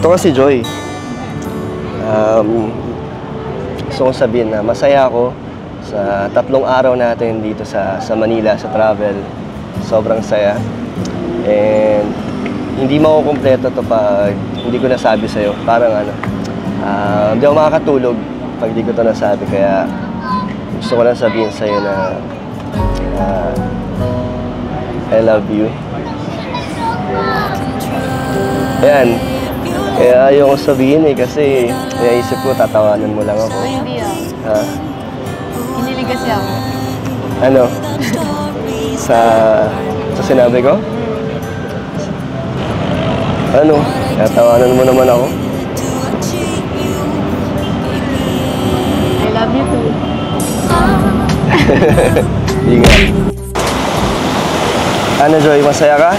Ito kasi Joy. Gusto kong sabihin na masaya ako sa 3 araw natin dito sa Manila, sa travel. Sobrang saya. And hindi makukumpleto to pag hindi ko nasabi sa'yo. Parang hindi ako makakatulog pag hindi ko to nasabi. Kaya gusto ko lang sabihin sa'yo na I love you. Ayan. Kaya ayaw ko sabihin kasi naisip ko tatawanan mo lang ako. Hindi Ha? Kinilig kasi ako. Ano? sa sinabi ko? Ano? Tatawanan mo naman ako? I love you too. Ingat. Ano Joy, masaya ka?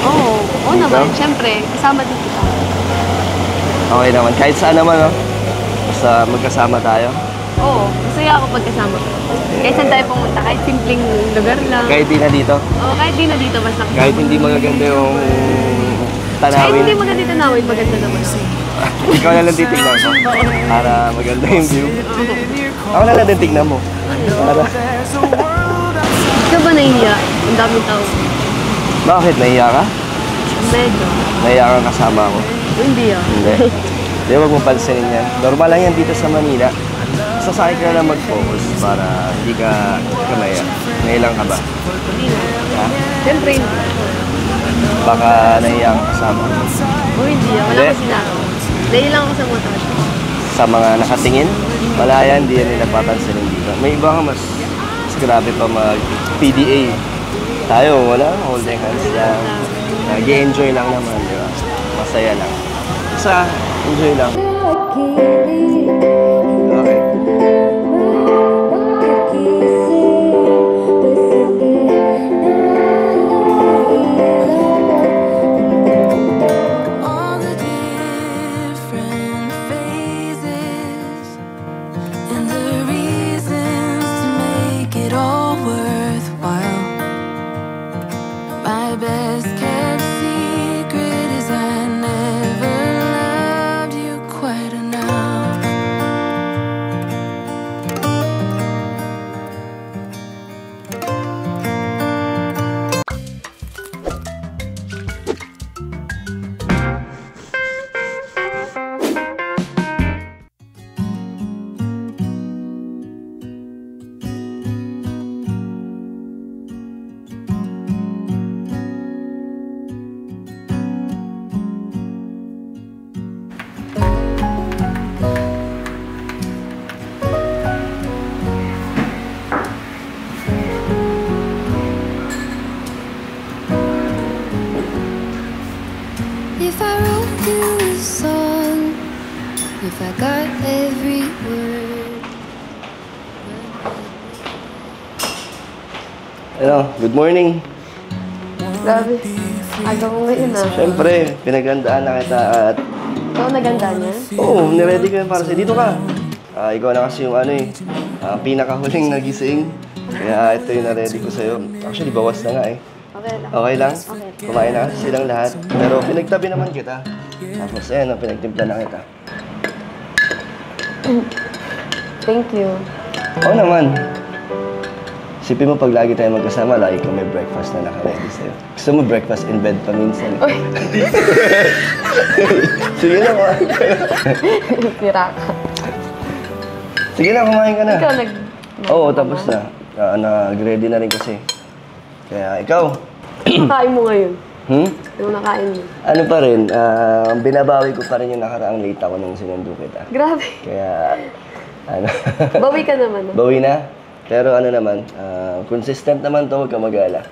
Oo naman. Siyempre, kasama din kita. Okay naman. Kahit saan naman, no? Basta magkasama tayo. Oo, masaya ako pagkasama. Kahit saan tayo pumunta, kahit simpleng lugar lang. Kahit di na dito? Oo, kahit di na dito, basta. Kahit hindi magaganda yung tanawin? Kahit hindi maganda yung tanawin, maganda naman. Ikaw na lang titignan ko. Para maganda yung view. Ako na lang titignan mo. Para... Ikaw ba nahiya? Ang daming tao. Bakit? Nahiya ka? Medyo. Nahiya kang kasama ako? Hindi ah. Hindi. Hindi, wag mo pansinin yan. Normal lang yan dito sa Manila. Sasakay ka lang mag-focus para hindi ka nahiya. Nahilang ka ba? Hindi na. Ha? Siyempre hindi. Baka nahiya kang kasama. Hindi ah. Wala Hindi. kasi na ako. Dahil lang ako sa motor. Sa mga nakatingin, wala yan, hindi yan nila papansinin dito. May iba ka mas grabe pa mag-PDA. Tayo, wala, holding hands lang. Nag-enjoy lang naman, di ba? Masaya lang. Basta, enjoy lang. Okay. If I wrote you a song, if I got every word. Ano, good morning. Grabe. Aga mo ngayon ah. Siyempre, pinagandaan na kita at... Ikaw naganda niya? Oo, niready ko yun para sa'yo. Dito ka. Ikaw na kasi yung pinakahuling nagising. Kaya ito yung na-ready ko sa'yo. Actually, bawas na nga eh. Okay lang. Okay lang? Okay. Kumain na kasi silang lahat. Pero pinagtabi naman kita. Tapos ayan, pinagtimpla na kita. Thank you. Oo naman. Isipin mo pag lagi tayo magkasama, lagi ko may breakfast na naka-ready sa'yo. Gusto mo breakfast in bed pa minsan. Uy! Sige na, kumain ka na. Pira ka. Sige na, kumain ka na. Ikaw Oo, tapos na. Nag-ready na rin kasi. Kaya ikaw. Nakain mo ngayon. Yung nakain mo. Ano pa rin, binabawi ko pa rin yung nakaraang late ako nung sinundo kita. Grabe. Kaya, Bawi ka naman. bawi na. Pero ano naman, consistent naman to, huwag ka mag-alala.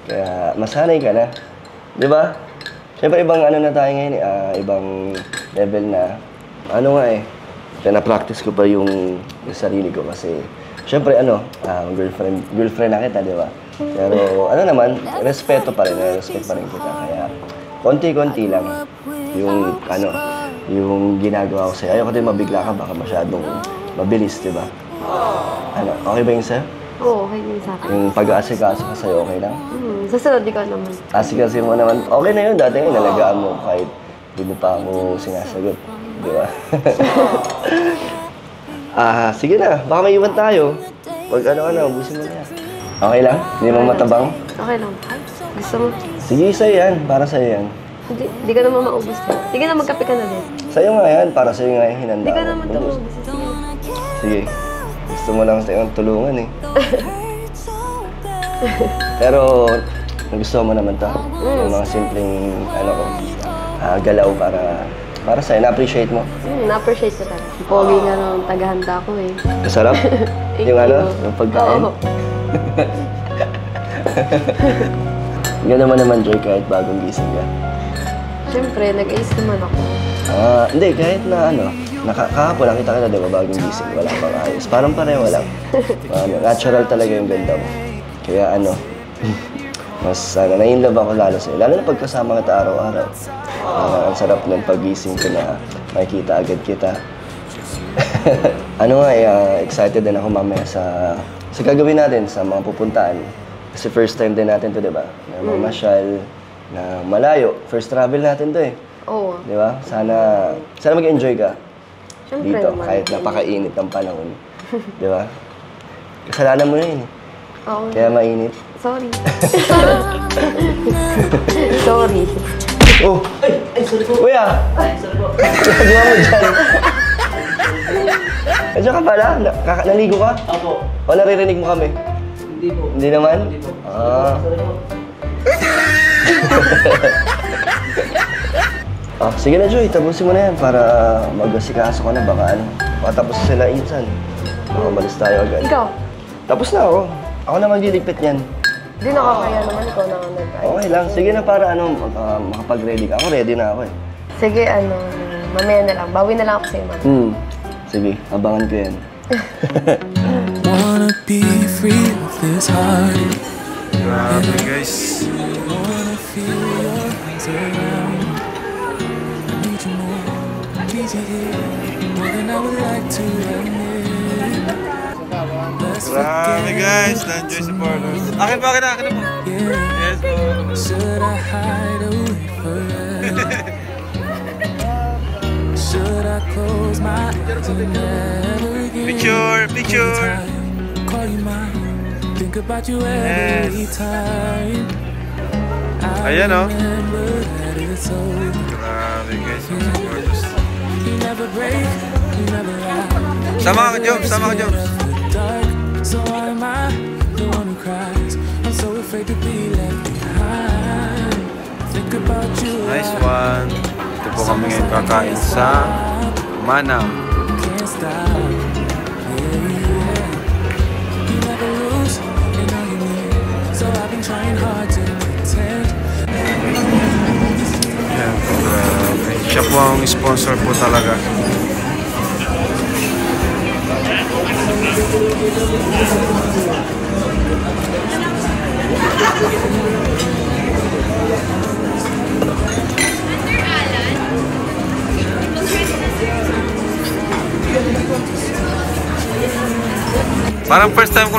Kaya masanay ka na. Di ba? Siyempre ibang ano na tayo ngayon, ibang level na. Ano nga eh, na-practice ko pa yung sarili ko kasi siyempre girlfriend na kita, di ba? Pero ano naman, respeto pa rin kita. Kaya konti-konti lang yung yung ginagawa ko sa'yo. Ayoko din mabigla ka, baka masyadong mabilis, di ba? Okay ba yung sa'yo? Oo, okay yun sa akin. Yung pag-aasikaso ka sa'yo, okay lang? Sa sunod, ikaw naman. Asikaso mo naman, okay na yun. Dati nga, nalagaan mo kahit Hindi mo pa ako sinasagot. Di ba? Sige na. Baka may iwan tayo. Pag ubusin mo na yan. Okay lang? Hindi mo matabang? Okay lang. Gusto mo? Sige, sa'yo yan. Para sa'yo yan. Hindi ka naman maubos na. Sige na, magkape ka na din. Sa'yo nga yan. Para sa'yo nga yung hinanda. Hindi ka naman maubos. Sige. Gusto mo lang sa'yo ang tulungan eh. Pero, nagustuhan mo naman to. Yung mga simpleng, galaw para sa'yo. Na-appreciate mo. Na-appreciate ko talaga. Pogi nga nung tagahanda ko eh. Masarap? Yung yung pagkain? Oo. Gano'n mo naman, Joy, kahit bagong gising ka. Siyempre, nag-ayos naman ako. Hindi, kahit na kahapon nakita kita, di ba, bagong gising, wala pang ayos. Parang pareho lang. Natural talaga yung ganda mo. Kaya mas na-inlove ako lalo sa'yo. Lalo na pagkasama kita araw-araw. Ang sarap ng pag-gising ko na makikita agad kita. Excited din ako mamaya sa gagawin natin, sa mga pupuntaan. Kasi first time din natin to, di ba? Na mamasyal, na malayo. First travel natin to eh. Oo. Di ba? Sana mag-enjoy ka. Siyempre Dito, naman. kahit napakainit ng panahon. Di ba? Kasalanan mo na yun eh. Oo. Kaya mainit. Sorry. Sorry. Oh! Ay, sorry po. Kuya! Ay, sorry po. Nagawa mo dyan. Andiyan ka pala? Naligo ka? Opo. O naririnig mo kami? Hindi po. Hindi naman? Hindi po. Sorry po. Sige na, Joy. Tapusin mo na yan para mag-asikaso ka na. Baka tapos sila insan. Malis tayo agad. Ikaw? Tapos na ako. Ako na magliligpit yan. Hindi nakakaya naman. Ikaw na nag-ayos. Okay lang. Sige na para makapag-ready ka. Ako ready na ako eh. Sige, mamaya na lang. Bawi na lang ako sa'yo, mama. Sige, abangan ko yan. Wanna be free of this heart. Grabe guys. Wanna feel your hands around. I need you more, need you here, more than I would like to admit. Let's Grabe forget. guys. Na-enjoy si Porters. Akin po. Yeah. Yes po. Should I hide away forever? Should I close my eyes and never again? Picture. Call you mine, think about you every time. Ayan oh. Remember that it's over. Grabe guys. Ang supporters. You never break, you never lie. Sama ka, Jobs. Dark, so why am I the one who cries? I'm so afraid to be left behind. Think about you. Nice one. Ito po kami ngayon kakain sa Manam. Can't stop. You never lose, and now you're near. So I've been trying hard to pretend. Ayan po, grabe. Siya po ang sponsor po talaga. Parang first time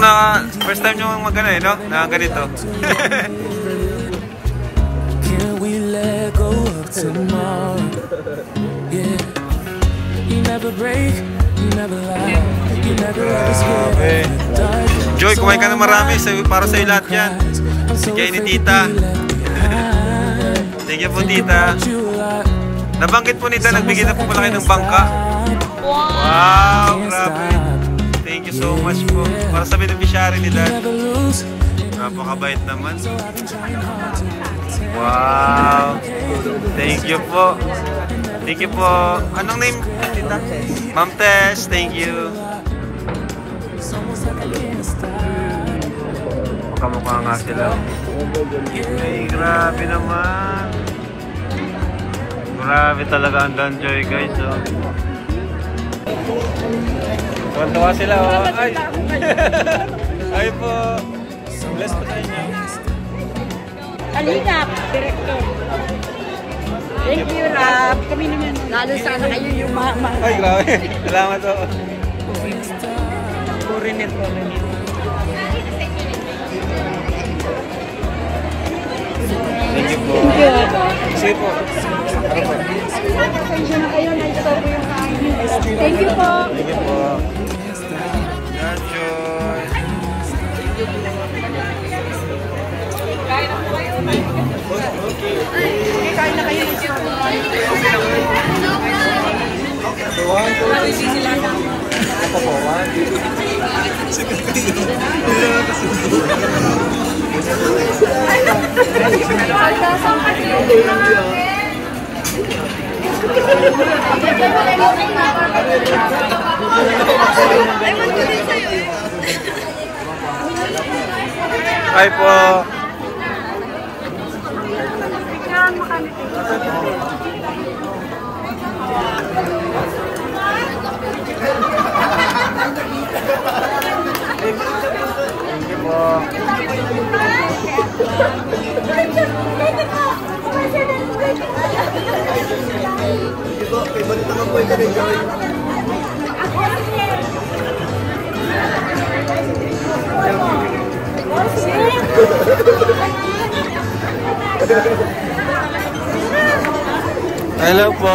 nyo mag-ano eh, no? Na ganito. Can we let go of tomorrow? Yeah. You never break, you never lie, you never let us get dark. Joy, kumain ka na marami para sa'yo lahat yan. Bigay ni tita. Thank you po, tita. Nabanggit po nita, nagbigay na po pala kayo ng bangka. Wow, grabe. Thank you so much po. Para sa beneficiary ni Dad. Napakabait naman. Wow. Thank you po. Thank you po. Anong name? Tita? Ma'am Tess, thank you. Makamukha nga sila. Ay, grabe naman. Grabe talaga ang Danjoy guys. Oh. Tuwan-tuwa sila. Oh. Ay. Ay po. Bless po sa inyo. Kalingap, director. Thank you, Rap. Kami naman. Lalo sana kayo yung mama. Ay, grabe. Salamat po. Foreigner po. Thank you po. Sige po. Ano po? Thank you po. Thank you po. Enjoy. Kain na kayo. Hi po. Thank you po. Hello po.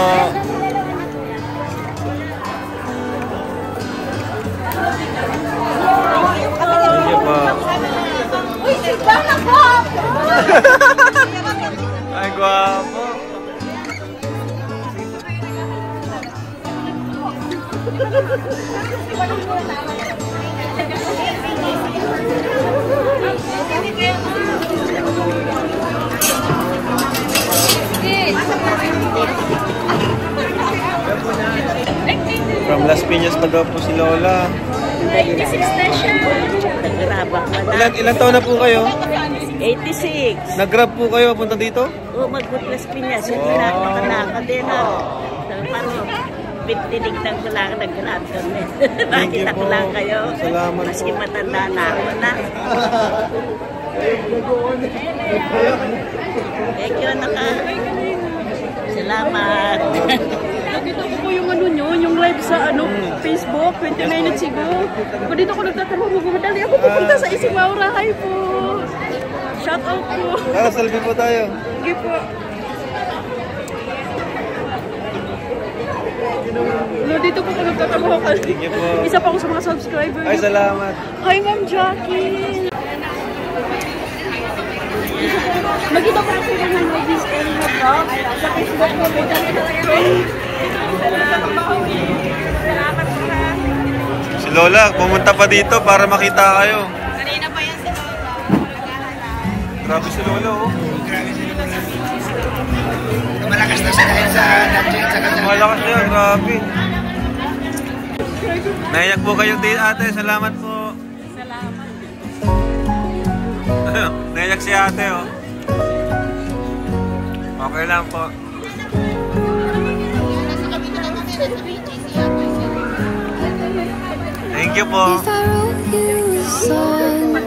Thank you po. Ay, guwapo. From Las Piñas pa daw po si Lola. 96 na siya. Nagrabak na. Ilan taon na po kayo? 86. Nag-grab po kayo punta dito? O mag-Las Piñas. Hindi na ako nakalakad din. Parang tinignan ko lang nag-grab kami. Nakita ko lang kayo. Salamat Maski po. matanda na ako na. Thank you, naka. Salamat. Nakita ko po yung ano nyo, yung live sa Facebook, 20 minutes ago. Kung dito ko nagtatrabaho, magmamadali ako pupunta sa Isimaura. Hi po. Shout out po. Selfie po tayo. Sige po. Dito po ko nagtatrabaho kasi. Thank you po. Isa pa ako sa mga subscribers. Ay, salamat. Hi, Ma'am Jackie. Magkita ko kasi ng movies and vlog sa Facebook mo. May dami na Si Lola, pumunta pa dito para makita kayo. kanina pa yan si Lola. Grabe si Lola, oh. Malakas na siya dahil sa Malakas siya, grabe. Naiyak po kayo din, ate. Salamat po. Salamat. Naiyak si ate, oh. Okay lang po. Thank you po. If I wrote you a song,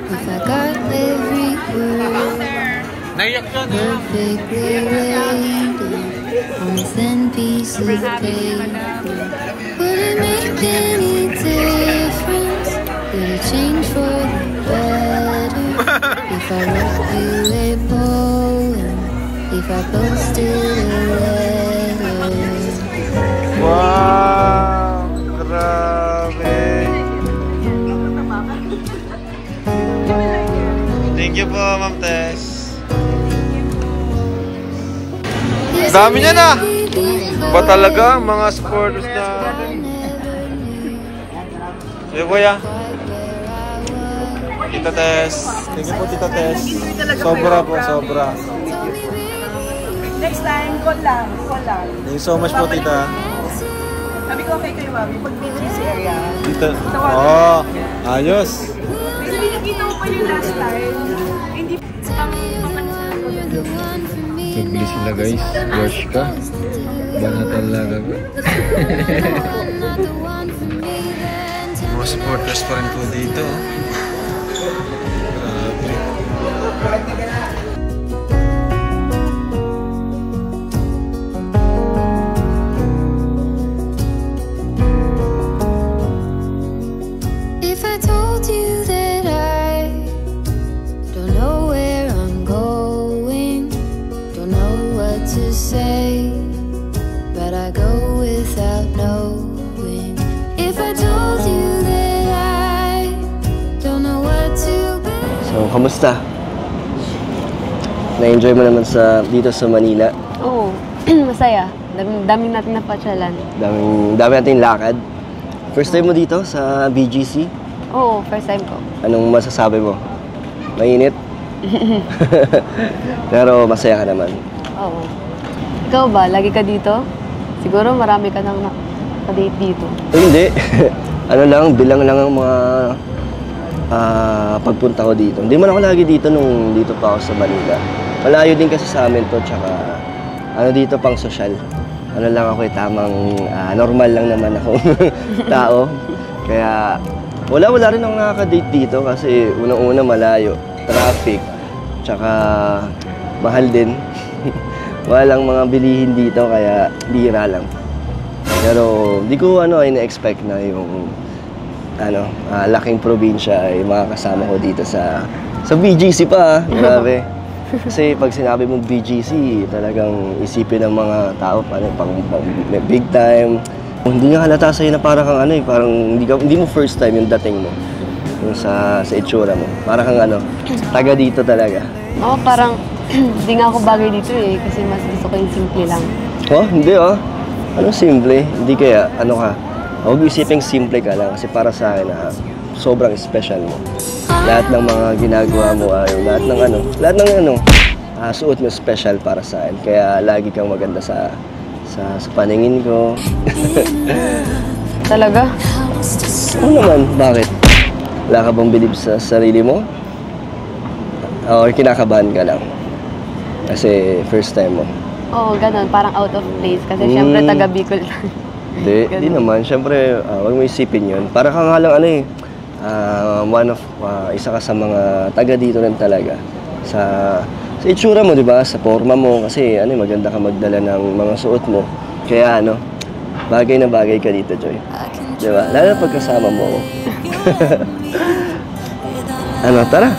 if I got every word Naiyak siya, no? perfectly rated on a thin piece of paper, would it make any difference? Would it change for the better if I wrote you a poem? If I posted a letter? Wow! Grabe! Thank you po, Ma'am Tess. Dami niya na! Ba talaga, mga supporters natin? Sige, kuya. Tita Tess. Thank you po, Tita Tess. Sobra po, sobra. Next time, call lang. Thank you so much po, Tita. Sabi ko okay kayo, mami. Pag business area. Tita. Oh, ayos. Kasi nakita ko pa yung last time. Hindi Nagli sila guys, wash ka. Bana talaga ka. Mga supporters pa rin po dito. Grabe. If I told you that I don't know where I'm going, that I go without knowing. If I told you that I don't know what to be. So, kamusta? Na-enjoy mo naman dito sa Manila? Oo, masaya. Daming natin napatyalan. Dami natin lakad. First time mo dito sa BGC? Oo, first time ko. Anong masasabi mo? Mainit? Pero masaya ka naman. Oo. Ikaw ba? Lagi ka dito? Siguro marami ka nang nakadate dito. Hindi. Ano lang, bilang lang ang mga pagpunta ko dito. Hindi man ako lagi dito nung dito pa ako sa Manila. Malayo din kasi sa amin to, tsaka dito pang sosyal. Lang ako tamang normal lang naman akong tao. Kaya wala rin akong nakaka-date dito kasi unang-una malayo, traffic, tsaka mahal din. Walang mga bilihin dito kaya bira lang. Pero di ko ina-expect na yung laking probinsya ay makakasama ko dito sa BGC pa. Grabe. Kasi pag sinabi mong BGC, talagang isipin ng mga tao pang big time. Hindi nga halata sa'yo na parang kang parang hindi mo first time yung dating mo. Yung sa itsura mo. Parang kang taga dito talaga. Oo, parang hindi nga ako bagay dito kasi mas gusto ko yung simple lang. Oh, hindi Anong simple? Hindi kaya, ka? Huwag isiping simple ka lang kasi para sa akin sobrang special mo. Lahat ng mga ginagawa mo, lahat ng suot mo special para sa akin. Kaya lagi kang maganda sa paningin ko. Talaga? Oo naman, bakit? Wala ka bang believe sa sarili mo? O kinakabahan ka lang? Kasi first time mo. Oo, ganun. Parang out of place. Kasi syempre taga Bicol lang. Hindi naman. Syempre, huwag mo isipin yun. Para ka nga lang isa ka sa mga taga dito rin talaga. Sa itsura mo, di ba? Sa forma mo. Kasi maganda ka magdala ng mga suot mo. Kaya bagay na bagay ka dito, Joy. Di ba? Lalo na pagkasama mo ako. Tara.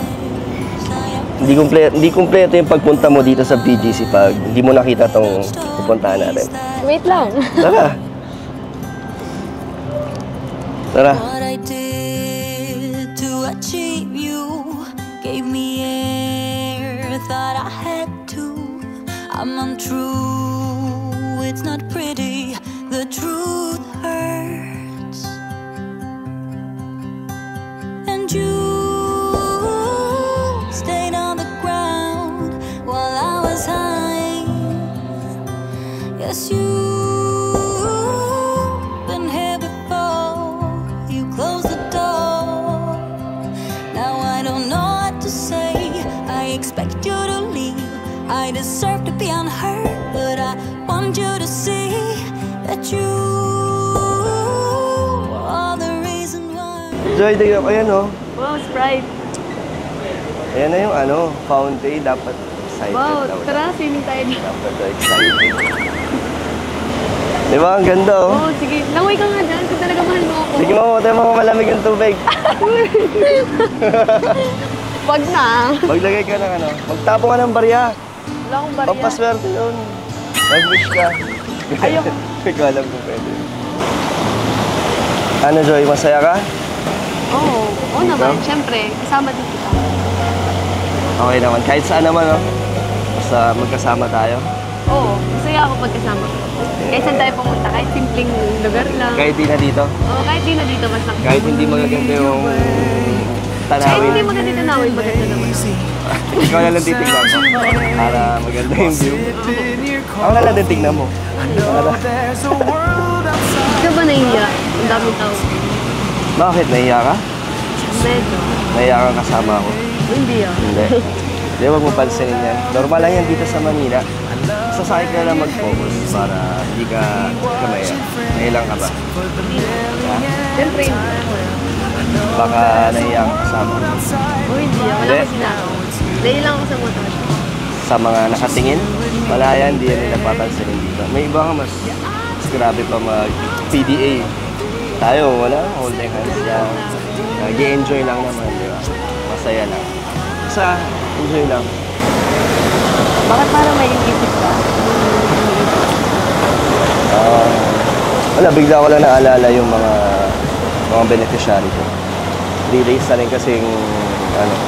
Hindi kumpleto yung pagpunta mo dito sa BGC pag hindi mo nakita tong pupuntahan natin. Wait lang. Tara. Tara. What I did to achieve you gave me air, thought I had to. I'm untrue, it's not pretty, the truth hurts. And you stayed on the ground while I was high. Yes, you've been here before. You closed the door. Now I don't know what to say. I expect you to leave. I deserve to be unheard, but I want you to see that you are the reason why. Joy, tignan ko yan, Wow, Sprite. Ayan na yung fountain. Dapat excited Wow, daw. tara, swimming tayo dito. Dapat excited. Di ba? Ang ganda, Oo, sige. Langoy ka nga dyan, kung talaga mahal mo ako. Sige mo, tayo mga malamig ang tubig. Wag na. Maglagay ka ng magtapo ka ng barya. Wala akong barya. Pampaswerte yun. Mag-wish ka. Ayoko. Hindi ko alam kung pwede. Joy, masaya ka? Oo naman. Siyempre, kasama din kita. Okay naman. Kahit saan naman, basta magkasama tayo. Oo, masaya ako pagkasama ko. Kahit saan tayo pumunta, kahit simpleng lugar lang. Kahit di na dito? Oo, kahit di na dito, mas nakita. Kahit hindi magaganda yung tanawin. Kahit hindi maganda tanawin, maganda naman. Ikaw na lang titignan mo. Para maganda yung view. Ako na lang titignan mo. Hindi ka ba nahiya? Ang daming tao. Bakit? Nahiya ka? Medyo. Nahiya kang kasama ako? Hindi Hindi. Hindi, huwag mo pansinin yan. Normal lang yan dito sa Manila. Sasakit ka lang mag-focus para hindi ka kamaya. Nahilang ka ba? Siyempre, Baka nahiya kang kasama. hindi. Wala ko sinabi. Nahiya lang ako sa motor. Sa mga nakatingin, wala yan, hindi yan nila papansinin dito. May iba ka mas grabe pa mag-PDA. Tayo, wala. Holding hands lang. Nag-enjoy lang naman, di ba? Masaya lang. Basta, enjoy lang. Bakit parang may isip ka? Wala, bigla ko lang naalala yung mga beneficiary ko. 3 days na rin kasing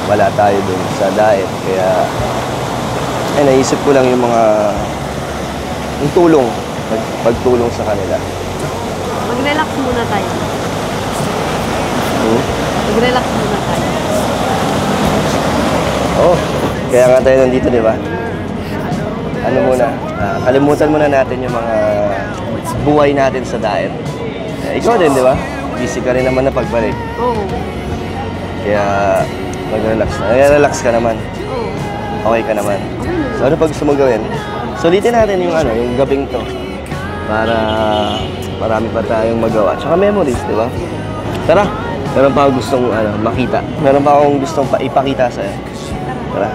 wala tayo dun sa diet. Kaya, naisip ko lang yung tulong, pagtulong sa kanila. Mag-relax muna tayo. Mag-relax muna tayo. Oh, kaya nga tayo nandito, di ba? Ano muna, kalimutan muna natin yung mga buhay natin sa diet. Ikaw din, di ba? Busy ka rin naman na pagbalik. Oo. Kaya mag-relax na. Relax ka naman. Oo. Okay ka naman. So ano pag gusto mong gawin? Sulitin natin yung gabing to. Para marami pa tayong magawa. Tsaka memories, di ba? Tara! Meron pa akong gustong makita. Meron pa akong gustong ipakita sa'yo. Tara.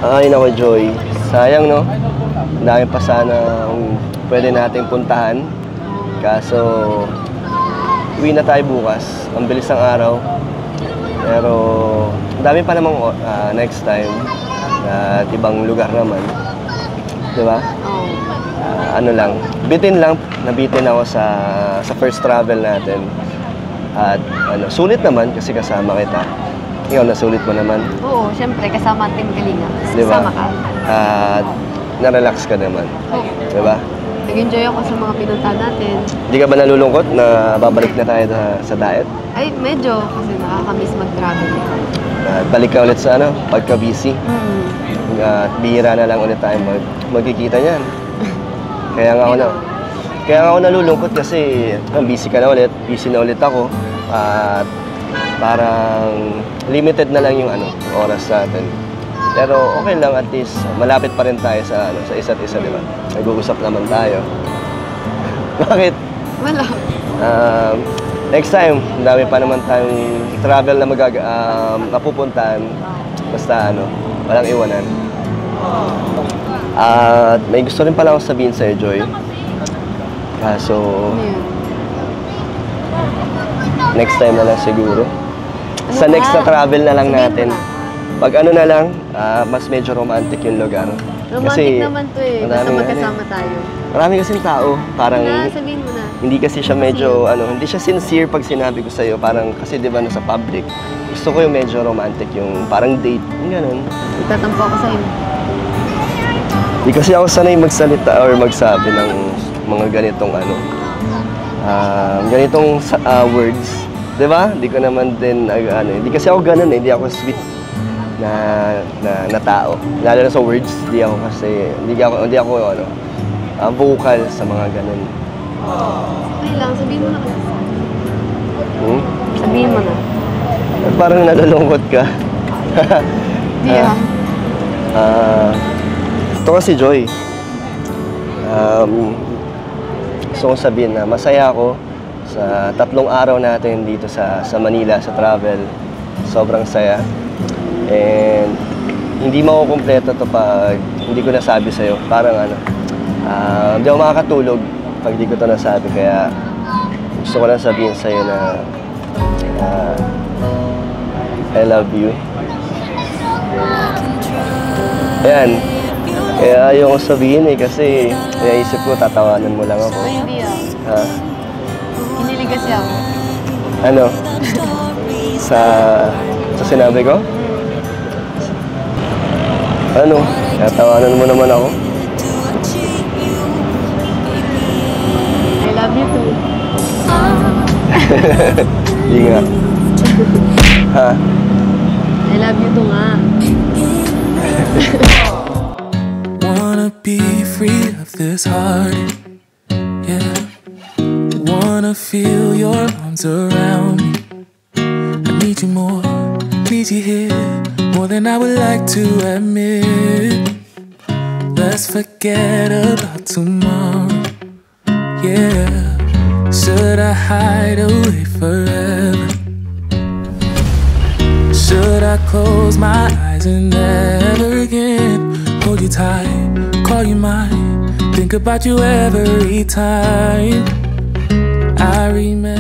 Ay nako Joy, sayang no? Ang dami pa sana pwede nating puntahan. Kaso, uwi na tayo bukas. Ang bilis ng araw. Pero, ang dami pa namang next time. At ibang lugar naman. Diba? Ano lang, nabitin ako sa first travel natin. At sulit naman kasi kasama kita. Ikaw, nasulit mo naman. Oo, syempre, kasama ang Team Kalinga. Diba? Kasama ka. At na-relax ka naman. Oo. Diba? Nag-enjoy ako sa mga pinuntahan natin. Hindi ka ba nalulungkot na babalik na tayo sa diet? Ay, medyo. Kasi nakakamiss mag-travel. At balik ka ulit sa pagka-busy. At bihira na lang ulit tayo magkikita niyan. Kaya nga ako nalulungkot kasi busy ka na ulit. Busy na ulit ako. At parang limited na lang yung oras natin. Pero okay lang, at least malapit pa rin tayo sa isa't isa, di ba? Nag-uusap naman tayo. Bakit? Wala. Next time, dami pa naman tayong travel na napupuntahan. Basta walang iwanan. At may gusto rin pala akong sabihin sa'yo, Joy. Kaso, next time na lang siguro. Sa next na travel na lang natin. Pag na lang, mas medyo romantic yung lugar. Romantic naman to eh. Basta magkasama tayo. Marami kasing tao. Parang, sabihin mo na. hindi kasi siya medyo, hindi siya sincere pag sinabi ko sa'yo. Parang, kasi di ba nasa public. Gusto ko yung medyo romantic, yung parang date. Yung ganun. Itatampo ako sa'yo. Hindi kasi ako sanay magsalita or magsabi ng mga ganitong ganitong words. Diba? Hindi ko naman din, hindi kasi ako ganun eh. Hindi ako sweet na tao. Lalo na sa words, hindi ako vocal sa mga ganun. Okay lang, sabihin mo na kasi. Sabihin mo na. Parang nalulungkot ka. Di Ito kasi Joy. Gusto kong sabihin na masaya ako sa 3 araw natin dito sa Manila, sa travel. Sobrang saya. And hindi makukumpleto to pag hindi ko nasabi sa'yo. Parang hindi ako makakatulog pag hindi ko to nasabi. Kaya gusto ko lang sabihin sa'yo na I love you. Ayan. Kaya ayaw ko sabihin eh, kasi naisip ko tatawanan mo lang ako. Ay, hindi ah. Ha? Kinilig kasi ako. Ano? Sa sinabi ko? Ano? Tatawanan mo naman ako? I love you too. Hindi nga. Ha? I love you too nga. Wanna be free of this heart, yeah. Wanna feel your arms around me. I need you more, need you here, more than I would like to admit. Let's forget about tomorrow, yeah. Should I hide away forever? Should I close my eyes and never again hold you tight, call you mine, think about you every time I remember?